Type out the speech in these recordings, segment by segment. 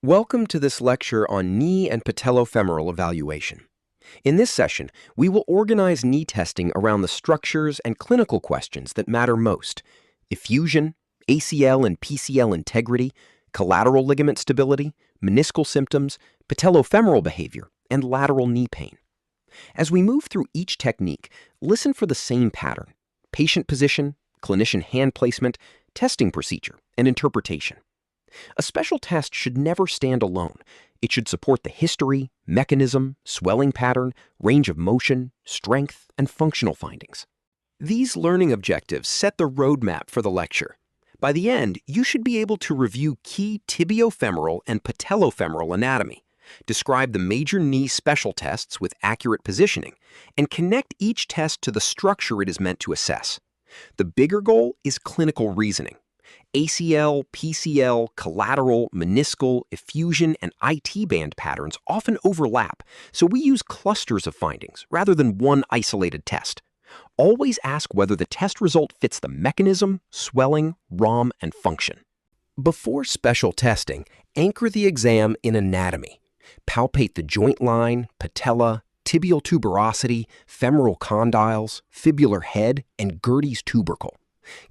Welcome to this lecture on knee and patellofemoral evaluation. In this session, we will organize knee testing around the structures and clinical questions that matter most: effusion, ACL and PCL integrity, collateral ligament stability, meniscal symptoms, patellofemoral behavior, and lateral knee pain. As we move through each technique, listen for the same pattern: patient position, clinician hand placement, testing procedure, and interpretation. A special test should never stand alone. It should support the history, mechanism, swelling pattern, range of motion, strength, and functional findings. These learning objectives set the roadmap for the lecture. By the end, you should be able to review key tibiofemoral and patellofemoral anatomy, describe the major knee special tests with accurate positioning, and connect each test to the structure it is meant to assess. The bigger goal is clinical reasoning. ACL, PCL, collateral, meniscal, effusion, and IT band patterns often overlap, so we use clusters of findings rather than one isolated test. Always ask whether the test result fits the mechanism, swelling, ROM, and function. Before special testing, anchor the exam in anatomy. Palpate the joint line, patella, tibial tuberosity, femoral condyles, fibular head, and Gerdy's tubercle.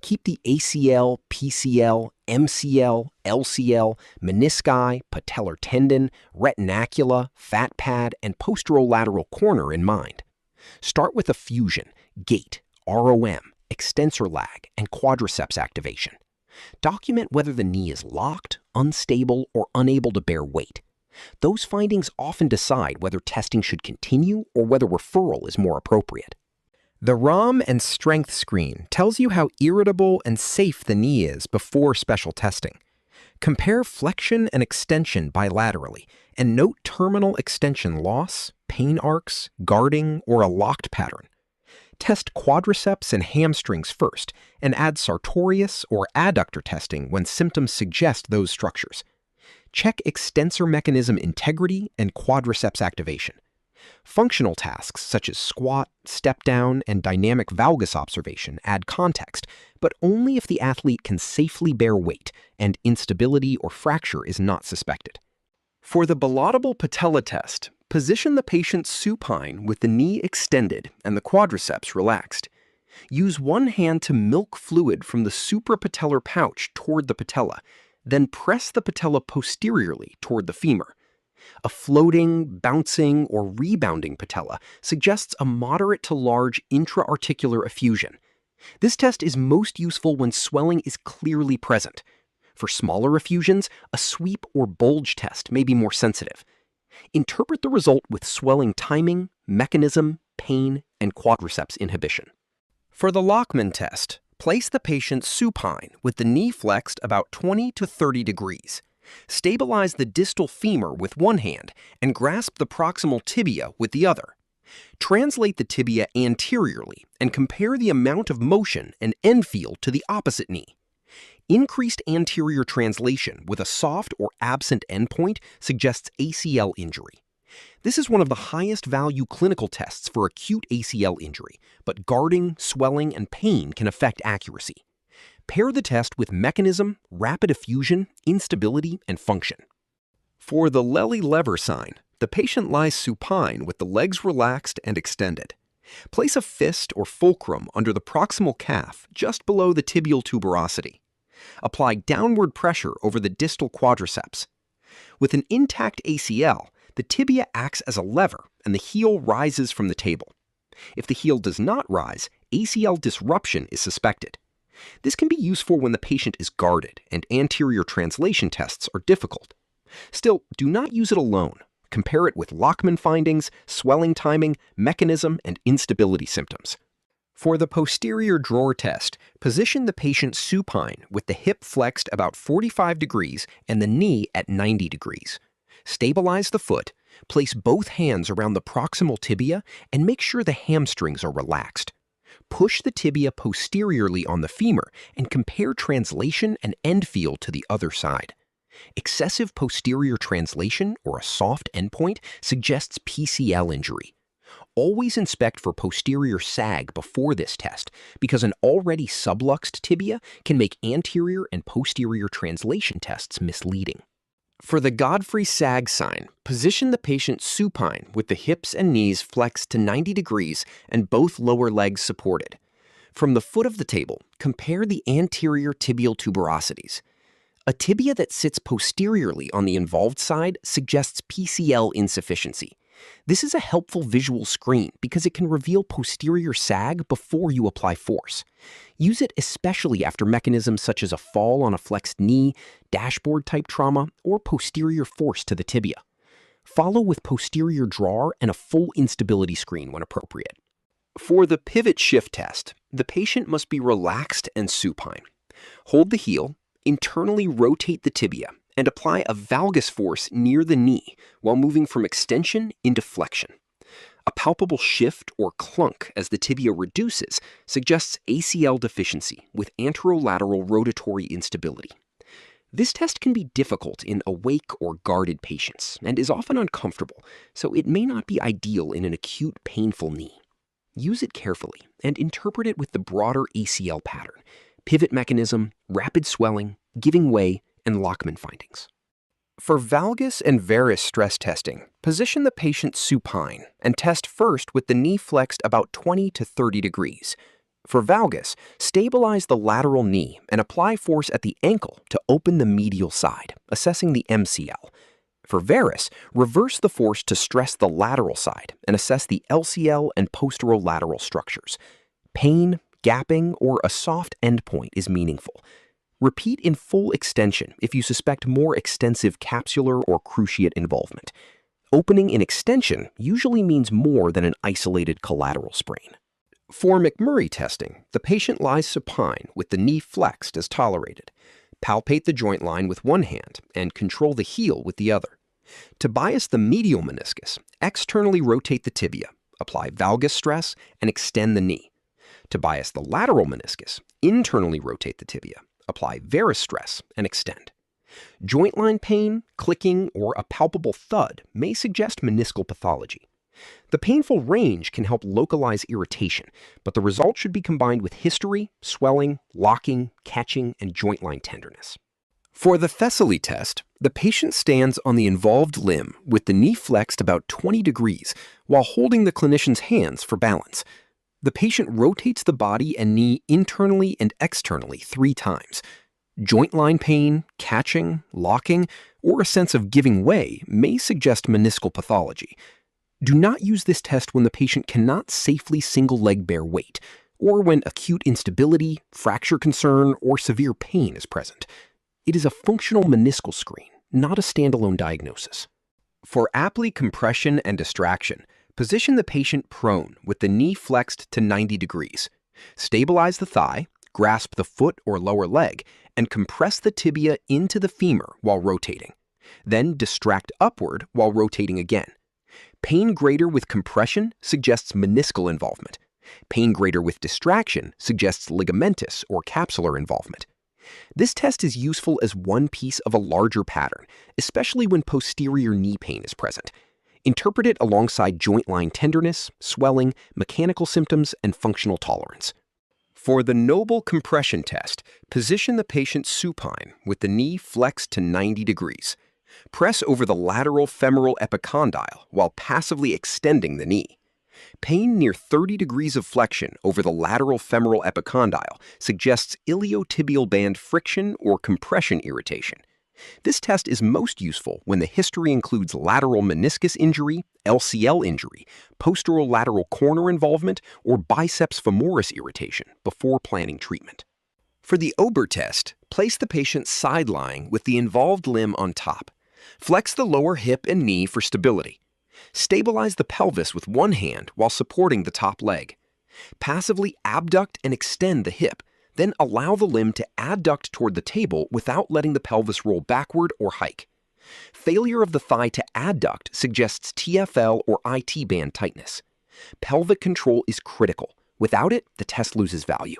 Keep the ACL, PCL, MCL, LCL, menisci, patellar tendon, retinacula, fat pad, and posterolateral corner in mind. Start with effusion, gait, ROM, extensor lag, and quadriceps activation. Document whether the knee is locked, unstable, or unable to bear weight. Those findings often decide whether testing should continue or whether referral is more appropriate. The ROM and strength screen tells you how irritable and safe the knee is before special testing. Compare flexion and extension bilaterally, and note terminal extension loss, pain arcs, guarding, or a locked pattern. Test quadriceps and hamstrings first, and add sartorius or adductor testing when symptoms suggest those structures. Check extensor mechanism integrity and quadriceps activation. Functional tasks such as squat, step down, and dynamic valgus observation add context, but only if the athlete can safely bear weight and instability or fracture is not suspected. For the Ballotable patella test, position the patient supine with the knee extended and the quadriceps relaxed. Use one hand to milk fluid from the suprapatellar pouch toward the patella, then press the patella posteriorly toward the femur. A floating, bouncing, or rebounding patella suggests a moderate to large intra-articular effusion. This test is most useful when swelling is clearly present. For smaller effusions, a sweep or bulge test may be more sensitive. Interpret the result with swelling timing, mechanism, pain, and quadriceps inhibition. For the Lachman test, place the patient supine with the knee flexed about 20 to 30 degrees. Stabilize the distal femur with one hand and grasp the proximal tibia with the other. Translate the tibia anteriorly and compare the amount of motion and end field to the opposite knee. Increased anterior translation with a soft or absent endpoint suggests ACL injury. This is one of the highest value clinical tests for acute ACL injury, but guarding, swelling, and pain can affect accuracy. Pair the test with mechanism, rapid effusion, instability, and function. For the Lelli lever sign, the patient lies supine with the legs relaxed and extended. Place a fist or fulcrum under the proximal calf just below the tibial tuberosity. Apply downward pressure over the distal quadriceps. With an intact ACL, the tibia acts as a lever and the heel rises from the table. If the heel does not rise, ACL disruption is suspected. This can be useful when the patient is guarded and anterior translation tests are difficult. Still, do not use it alone. Compare it with Lachman findings, swelling timing, mechanism, and instability symptoms. For the posterior drawer test, position the patient supine with the hip flexed about 45 degrees and the knee at 90 degrees. Stabilize the foot, place both hands around the proximal tibia, and make sure the hamstrings are relaxed. Push the tibia posteriorly on the femur and compare translation and end field to the other side. Excessive posterior translation or a soft endpoint suggests PCL injury. Always inspect for posterior sag before this test because an already subluxed tibia can make anterior and posterior translation tests misleading. For the Godfrey sag sign, position the patient supine with the hips and knees flexed to 90 degrees and both lower legs supported. From the foot of the table, compare the anterior tibial tuberosities. A tibia that sits posteriorly on the involved side suggests PCL insufficiency. This is a helpful visual screen because it can reveal posterior sag before you apply force. Use it especially after mechanisms such as a fall on a flexed knee, dashboard-type trauma, or posterior force to the tibia. Follow with posterior drawer and a full instability screen when appropriate. For the pivot shift test, the patient must be relaxed and supine. Hold the heel, internally rotate the tibia, and apply a valgus force near the knee while moving from extension into flexion. A palpable shift or clunk as the tibia reduces suggests ACL deficiency with anterolateral rotatory instability. This test can be difficult in awake or guarded patients and is often uncomfortable, so it may not be ideal in an acute painful knee. Use it carefully and interpret it with the broader ACL pattern, pivot mechanism, rapid swelling, giving way, and Lachman findings. For valgus and varus stress testing, position the patient supine and test first with the knee flexed about 20 to 30 degrees. For valgus, stabilize the lateral knee and apply force at the ankle to open the medial side, assessing the MCL. For varus, reverse the force to stress the lateral side and assess the LCL and posterolateral structures. Pain, gapping, or a soft endpoint is meaningful. Repeat in full extension if you suspect more extensive capsular or cruciate involvement. Opening in extension usually means more than an isolated collateral sprain. For McMurray testing, the patient lies supine with the knee flexed as tolerated. Palpate the joint line with one hand and control the heel with the other. To bias the medial meniscus, externally rotate the tibia, apply valgus stress, and extend the knee. To bias the lateral meniscus, internally rotate the tibia, apply varus stress, and extend. Joint line pain, clicking, or a palpable thud may suggest meniscal pathology. The painful range can help localize irritation, but the result should be combined with history, swelling, locking, catching, and joint line tenderness. For the Thessaly test, the patient stands on the involved limb with the knee flexed about 20 degrees while holding the clinician's hands for balance. The patient rotates the body and knee internally and externally 3 times. Joint line pain, catching, locking, or a sense of giving way may suggest meniscal pathology. Do not use this test when the patient cannot safely single leg bear weight, or when acute instability, fracture concern, or severe pain is present. It is a functional meniscal screen, not a standalone diagnosis. For Apley compression and distraction, position the patient prone with the knee flexed to 90 degrees. Stabilize the thigh, grasp the foot or lower leg, and compress the tibia into the femur while rotating. Then distract upward while rotating again. Pain greater with compression suggests meniscal involvement. Pain greater with distraction suggests ligamentous or capsular involvement. This test is useful as one piece of a larger pattern, especially when posterior knee pain is present. Interpret it alongside joint line tenderness, swelling, mechanical symptoms, and functional tolerance. For the Noble compression test, position the patient supine with the knee flexed to 90 degrees. Press over the lateral femoral epicondyle while passively extending the knee. Pain near 30 degrees of flexion over the lateral femoral epicondyle suggests iliotibial band friction or compression irritation. This test is most useful when the history includes lateral meniscus injury, LCL injury, posterolateral corner involvement, or biceps femoris irritation before planning treatment. For the Ober test, place the patient side-lying with the involved limb on top. Flex the lower hip and knee for stability. Stabilize the pelvis with one hand while supporting the top leg. Passively abduct and extend the hip, then allow the limb to adduct toward the table without letting the pelvis roll backward or hike. Failure of the thigh to adduct suggests TFL or IT band tightness. Pelvic control is critical. Without it, the test loses value.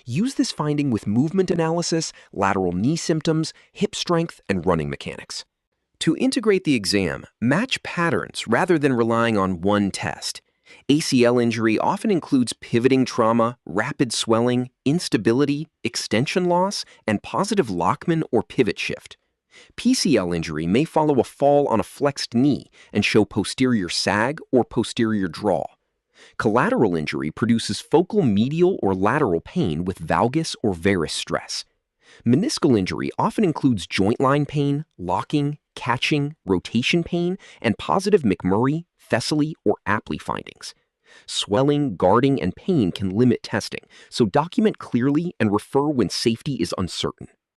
Use this finding with movement analysis, lateral knee symptoms, hip strength, and running mechanics. To integrate the exam, match patterns rather than relying on one test. ACL injury often includes pivoting trauma, rapid swelling, instability, extension loss, and positive Lachman or pivot shift. PCL injury may follow a fall on a flexed knee and show posterior sag or posterior draw. Collateral injury produces focal medial or lateral pain with valgus or varus stress. Meniscal injury often includes joint line pain, locking, catching, rotation pain, and positive McMurray, Thessaly, or Apley findings. Swelling, guarding, and pain can limit testing, so document clearly and refer when safety is uncertain.